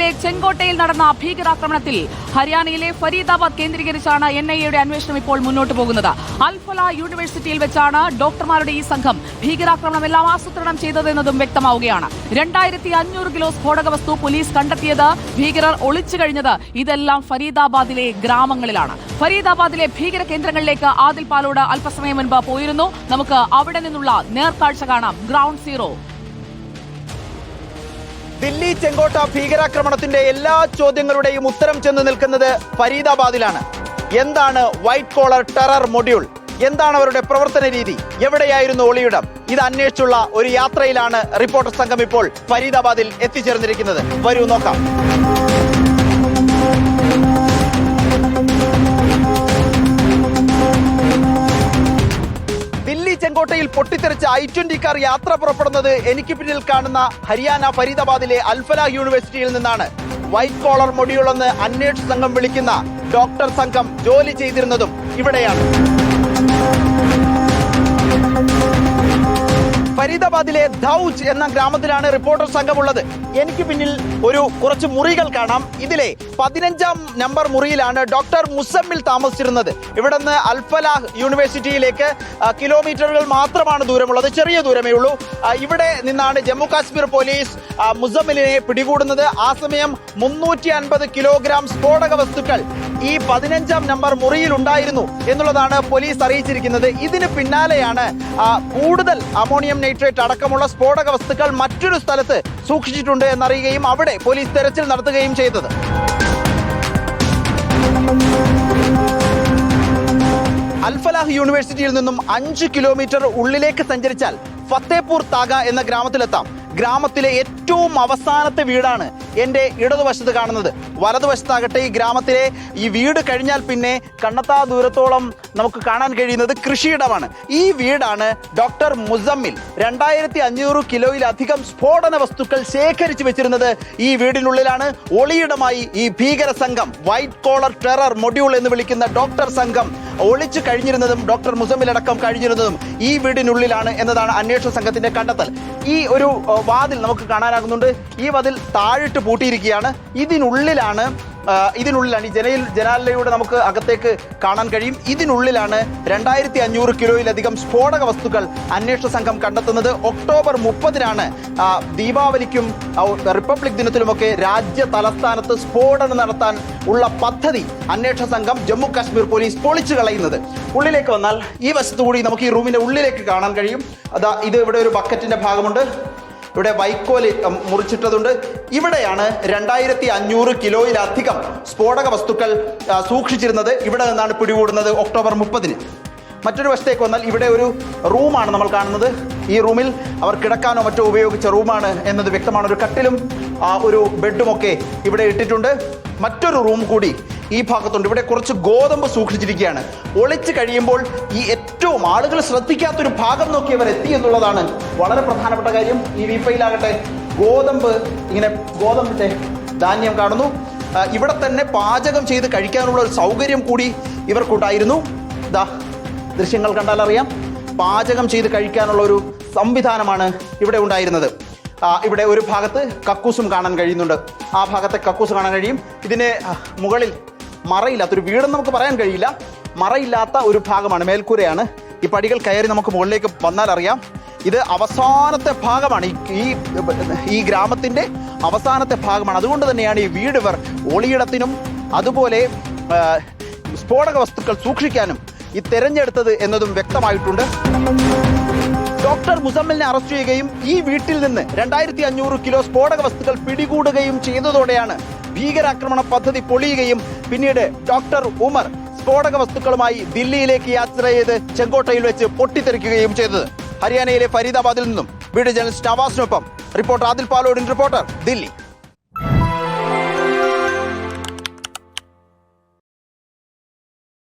ദില്ലിയിലെ ചെങ്കോട്ടയിൽ നടന്ന ഭീകരാക്രമണത്തിൽ ഹരിയാനയിലെ ഫരീദാബാദ് കേന്ദ്രീകരിച്ചാണ് NIA-യുടെ അന്വേഷണം ഇപ്പോൾ മുന്നോട്ട് പോകുന്നത്. അൽഫല യൂണിവേഴ്സിറ്റിയിൽ വെച്ചാണ് ഡോക്ടർമാരുടെ ഈ സംഘം ഭീകരാക്രമണമെല്ലാം ആസൂത്രണം ചെയ്തതെന്നതും വ്യക്തമാവുകയാണ്. 2500 കിലോ സ്ഫോടക വസ്തു പോലീസ് കണ്ടെത്തിയത്, ഭീകരർ ഒളിച്ചു കഴിഞ്ഞത് ഇതെല്ലാം ഫരീദാബാദിലെ ഗ്രാമങ്ങളിലാണ്. ഫരീദാബാദിലെ ഭീകര കേന്ദ്രങ്ങളിലേക്ക് ആദിൽ പാലോട് അല്പസമയം മുൻപ് പോയിരുന്നു. നമുക്ക് അവിടെ നിന്നുള്ള നേർക്കാഴ്ച കാണാം. Ground zero. ദില്ലി ചെങ്കോട്ട ഭീകരാക്രമണത്തിന്റെ എല്ലാ ചോദ്യങ്ങളുടെയും ഉത്തരം ചെന്ന് നിൽക്കുന്നത് ഫരീദാബാദിലാണ്. എന്താണ് വൈറ്റ് കോളർ ടെറർ മൊഡ്യൂൾ? എന്താണ് അവരുടെ പ്രവർത്തന രീതി? എവിടെയായിരുന്നു ഒളിയിടം? ഇത് അന്വേഷിച്ചുള്ള ഒരു യാത്രയിലാണ് റിപ്പോർട്ടർ സംഘം ഇപ്പോൾ ഫരീദാബാദിൽ എത്തിച്ചേർന്നിരിക്കുന്നത്. വരൂ നോക്കാം. ദില്ലി ചെങ്കോട്ടയിൽ പൊട്ടിത്തെറിച്ച I-20 കാർ യാത്ര പുറപ്പെടുന്നത് എനിക്ക് പിന്നിൽ കാണുന്ന ഹരിയാന ഫരീദാബാദിലെ അൽഫല യൂണിവേഴ്സിറ്റിയിൽ നിന്നാണ്. വൈറ്റ് കോളർ മൊഡ്യൂൾ എന്ന് അന്വേഷണ സംഘം വിളിക്കുന്ന ഡോക്ടർ സംഘം ജോലി ചെയ്തിരുന്നതും ഇവിടെയാണ്. ഫരീദാബാദിലെ ധൗജ് എന്ന ഗ്രാമത്തിലാണ് റിപ്പോർട്ടർ സംഘമുള്ളത്. എനിക്ക് പിന്നിൽ കുറച്ച് മുറികൾ കാണാം. ഇതിലെ 15-ാം നമ്പർ മുറിയിലാണ് ഡോക്ടർ മുസമ്മിൽ താമസിച്ചിരുന്നത്. ഇവിടെ നിന്ന് അൽഫല യൂണിവേഴ്സിറ്റിയിലേക്ക് കിലോമീറ്ററുകൾ മാത്രമാണ് ദൂരമുള്ളത്, ചെറിയ ദൂരമേ ഉള്ളൂ. ഇവിടെ നിന്നാണ് ജമ്മു കാശ്മീർ പോലീസ് മുസമ്മിലിനെ പിടികൂടുന്നത്. ആ സമയം 350 കിലോഗ്രാം സ്ഫോടക വസ്തുക്കൾ ഈ 15-ാം നമ്പർ മുറിയിൽ ഉണ്ടായിരുന്നു എന്നുള്ളതാണ് പോലീസ് അറിയിച്ചിരിക്കുന്നത്. ഇതിന് പിന്നാലെയാണ് കൂടുതൽ അമോണിയം നൈട്രേറ്റ് അടക്കമുള്ള സ്ഫോടക വസ്തുക്കൾ മറ്റൊരു സ്ഥലത്ത് സൂക്ഷിച്ചിട്ടുണ്ട് എന്നറിയുകയും അവിടെ പോലീസ് തെരച്ചിൽ നടത്തുകയും ചെയ്തത്. അൽഫലാഹ് യൂണിവേഴ്സിറ്റിയിൽ നിന്നും 5 കിലോമീറ്റർ ഉള്ളിലേക്ക് സഞ്ചരിച്ചാൽ ഫത്തേപൂർ താഗ എന്ന ഗ്രാമത്തിലെത്താം. ഗ്രാമത്തിലെ ഏറ്റവും അവസാനത്തെ വീടാണ് എൻ്റെ ഇടതുവശത്ത് കാണുന്നത്. വലതുവശത്താകട്ടെ ഈ ഗ്രാമത്തിലെ ഈ വീട് കഴിഞ്ഞാൽ പിന്നെ കണ്ണത്താ ദൂരത്തോളം നമുക്ക് കാണാൻ കഴിയുന്നത് കൃഷിയിടമാണ്. ഈ വീടാണ് ഡോക്ടർ മുസമ്മിൽ 2500 കിലോയിലധികം സ്ഫോടന വസ്തുക്കൾ ശേഖരിച്ചു വെച്ചിരുന്നത്. ഈ വീടിനുള്ളിലാണ്. ഒളിയിടമായി ഈ ഭീകര സംഘം, വൈറ്റ് കോളർ ടെറർ മൊഡ്യൂൾ എന്ന് വിളിക്കുന്ന ഡോക്ടർ സംഘം ഒളിച്ചു കഴിഞ്ഞിരുന്നതും ഡോക്ടർ മുസമ്മിലടക്കം കഴിഞ്ഞിരുന്നതും ഈ വീടിനുള്ളിലാണ് എന്നതാണ് അന്വേഷണ സംഘത്തിന്റെ കണ്ടെത്തൽ. ഈ ഒരു വാതിൽ നമുക്ക് കാണാനാകുന്നുണ്ട്. ഈ വാതിൽ താഴിട്ട് പൂട്ടിയിരിക്കുകയാണ്. ഇതിനുള്ളിലാണ് ഈ ജനാലയിലൂടെ നമുക്ക് അകത്തേക്ക് കാണാൻ കഴിയും. ഇതിനുള്ളിലാണ് 2500 കിലോയിലധികം സ്ഫോടക വസ്തുക്കൾ അന്വേഷണ സംഘം കണ്ടെത്തുന്നത്. ഒക്ടോബർ 30-നാണ് ദീപാവലിക്കും റിപ്പബ്ലിക് ദിനത്തിലുമൊക്കെ രാജ്യ തലസ്ഥാനത്ത് സ്ഫോടനം നടത്താൻ ഉള്ള പദ്ധതി അന്വേഷണ സംഘം ജമ്മു കാശ്മീർ പോലീസ് പൊളിച്ചു കളയുന്നത്. ഉള്ളിലേക്ക് വന്നാൽ ഈ വശത്തുകൂടി നമുക്ക് ഈ റൂമിന്റെ ഉള്ളിലേക്ക് കാണാൻ കഴിയും. ഇത് ഇവിടെ ഒരു ബക്കറ്റിന്റെ ഭാഗമുണ്ട്. ഇവിടെ വൈക്കോല് മുറിച്ചിട്ടതുണ്ട്. ഇവിടെയാണ് 2500 കിലോയിലധികം സ്ഫോടക വസ്തുക്കൾ സൂക്ഷിച്ചിരുന്നത്. ഇവിടെ നിന്നാണ് പിടികൂടുന്നത് ഒക്ടോബർ 30-ന്. മറ്റൊരു വശത്തേക്ക് വന്നാൽ ഇവിടെ ഒരു റൂമാണ് നമ്മൾ കാണുന്നത്. ഈ റൂമിൽ അവർ കിടക്കാനോ മറ്റോ ഉപയോഗിച്ച റൂമാണ് എന്നത് വ്യക്തമാണ്. ഒരു കട്ടിലും ഒരു ബെഡുമൊക്കെ ഇവിടെ ഇട്ടിട്ടുണ്ട്. മറ്റൊരു റൂം കൂടി ഈ ഭാഗത്തുണ്ട്. ഇവിടെ കുറച്ച് ഗോതമ്പ് സൂക്ഷിച്ചിരിക്കുകയാണ്. ഒളിച്ചു കഴിയുമ്പോൾ ഈ ഏറ്റവും ആളുകൾ ശ്രദ്ധിക്കാത്തൊരു ഭാഗം നോക്കി അവർ എത്തി എന്നുള്ളതാണ് വളരെ പ്രധാനപ്പെട്ട കാര്യം. ഈ വീപ്പയിലാകട്ടെ ഗോതമ്പിന്റെ ധാന്യം കാണുന്നു. ഇവിടെ തന്നെ പാചകം ചെയ്ത് കഴിക്കാനുള്ള ഒരു സൗകര്യം കൂടി ഇവർക്കുണ്ടായിരുന്നു. ദൃശ്യങ്ങൾ കണ്ടാൽ അറിയാം, പാചകം ചെയ്ത് കഴിക്കാനുള്ള ഒരു സംവിധാനമാണ് ഇവിടെ ഉണ്ടായിരുന്നത്. ഇവിടെ ഒരു ഭാഗത്ത് കക്കൂസും കാണാൻ കഴിയുന്നുണ്ട്. ആ ഭാഗത്തെ കക്കൂസ് കാണാൻ കഴിയും. ഇതിന് മുകളിൽ മറയില്ലാത്തൊരു വീടെന്ന് നമുക്ക് പറയാൻ കഴിയില്ല, മറയില്ലാത്ത ഒരു ഭാഗമാണ്, മേൽക്കൂരയാണ്. ഈ പടികൾ കയറി നമുക്ക് മുകളിലേക്ക് വന്നാൽ അറിയാം, ഇത് അവസാനത്തെ ഭാഗമാണ്. ഈ ഗ്രാമത്തിൻ്റെ അവസാനത്തെ ഭാഗമാണ്. അതുകൊണ്ട് തന്നെയാണ് ഈ വീട് ഇവർ ഒളിയിടത്തിനും അതുപോലെ സ്ഫോടക വസ്തുക്കൾ സൂക്ഷിക്കാനും ഈ തെരഞ്ഞെടുത്തത് എന്നതും വ്യക്തമായിട്ടുണ്ട്. ഡോക്ടർ മുസമ്മിലിനെ അറസ്റ്റ് ചെയ്യുകയും ഈ വീട്ടിൽ നിന്ന് 2500 കിലോ സ്ഫോടക വസ്തുക്കൾ പിടികൂടുകയും ചെയ്തതോടെയാണ് ഭീകരാക്രമണ പദ്ധതി പൊളിയുകയും പിന്നീട് ഡോക്ടർ ഉമർ സ്ഫോടക വസ്തുക്കളുമായി ദില്ലിയിലേക്ക് യാത്ര ചെയ്ത് ചെങ്കോട്ടയിൽ വെച്ച് പൊട്ടിത്തെറിക്കുകയും ചെയ്തത്. ഹരിയാനയിലെ ഫരീദാബാദിൽ നിന്നും വീഡിയോ ജേർണലിസ്റ്റ് നവാസിനൊപ്പം റിപ്പോർട്ടർ ആദിൽ പാലോഡിൻ, റിപ്പോർട്ടർ ദില്ലി.